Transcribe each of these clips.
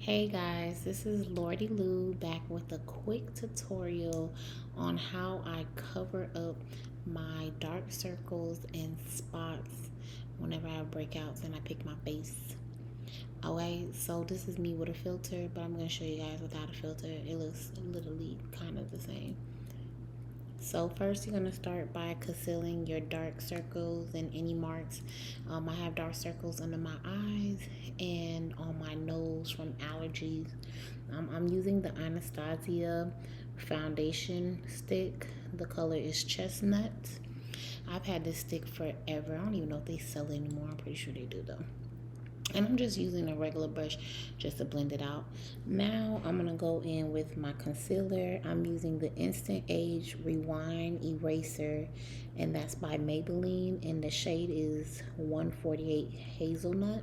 Hey guys, this is Lordy Lou back with a quick tutorial on how I cover up my dark circles and spots whenever I have breakouts and I pick my face. Alright, so this is me with a filter, but I'm going to show you guys without a filter. It looks literally kind of the same. So first you're going to start by concealing your dark circles and any marks. I have dark circles under my eyes and on my nose from allergies. I'm using the Anastasia foundation stick. The color is chestnut. I've had this stick forever. I don't even know if they sell it anymore. I'm pretty sure they do though. And I'm just using a regular brush just to blend it out. Now I'm going to go in with my concealer. I'm using the Instant Age Rewind Eraser, and that's by Maybelline, and the shade is 148 Hazelnut.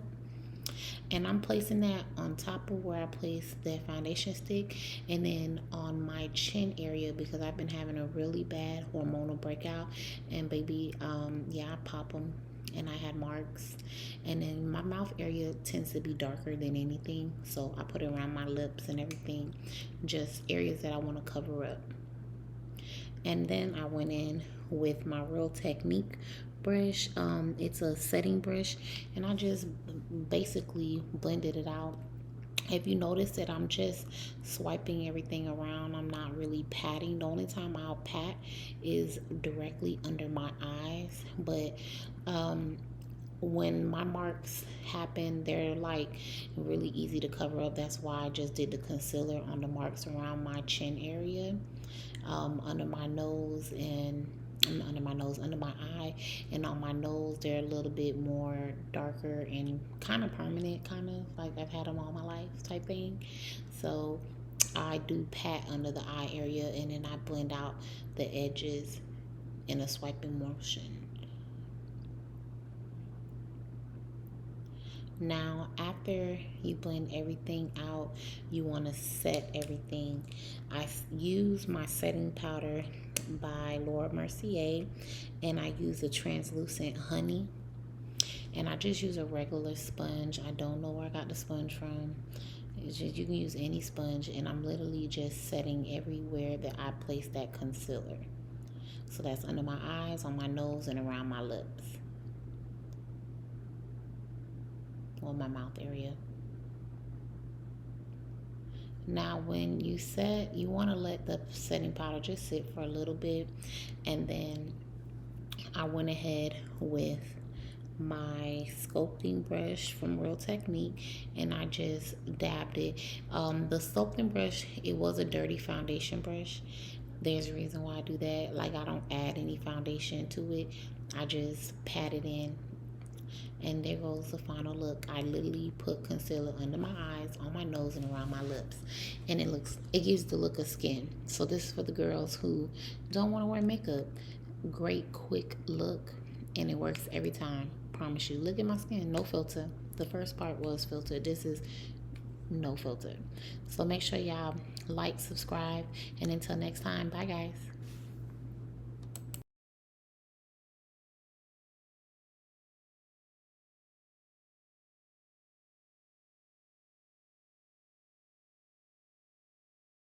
And I'm placing that on top of where I placed the foundation stick, and then on my chin area because I've been having a really bad hormonal breakout, and baby, I pop them and I had marks. And then my mouth area tends to be darker than anything, so I put it around my lips and everything, just areas that I want to cover up. And then I went in with my Real Technique brush. It's a setting brush, and I just basically blended it out. If you notice that I'm just swiping everything around, I'm not really patting. The only time I'll pat is directly under my eyes, but when my marks happen, they're like really easy to cover up. That's why I just did the concealer on the marks around my chin area, under my nose, and under my eye, and on my nose they're a little bit more darker and kind of permanent, kind of like I've had them all my life type thing. So I do pat under the eye area, and then I blend out the edges in a swiping motion. Now, after you blend everything out, you want to set everything. I use my setting powder by Laura Mercier, and I use a translucent honey. And I just use a regular sponge. I don't know where I got the sponge from. It's just, you can use any sponge, and I'm literally just setting everywhere that I place that concealer. So that's under my eyes, on my nose, and around my lips. Or my mouth area. Now when you set, you want to let the setting powder just sit for a little bit, and then I went ahead with my sculpting brush from Real Technique, and I just dabbed it. The sculpting brush, it was a dirty foundation brush. There's a reason why I do that. Like, I don't add any foundation to it. I just pat it in. And there goes the final look. I literally put concealer under my eyes, on my nose, and around my lips. And it gives the look of skin. So this is for the girls who don't want to wear makeup. Great quick look, and it works every time. Promise you. Look at my skin, no filter. The first part was filtered. This is no filter. So make sure y'all like, subscribe, and until next time, bye guys.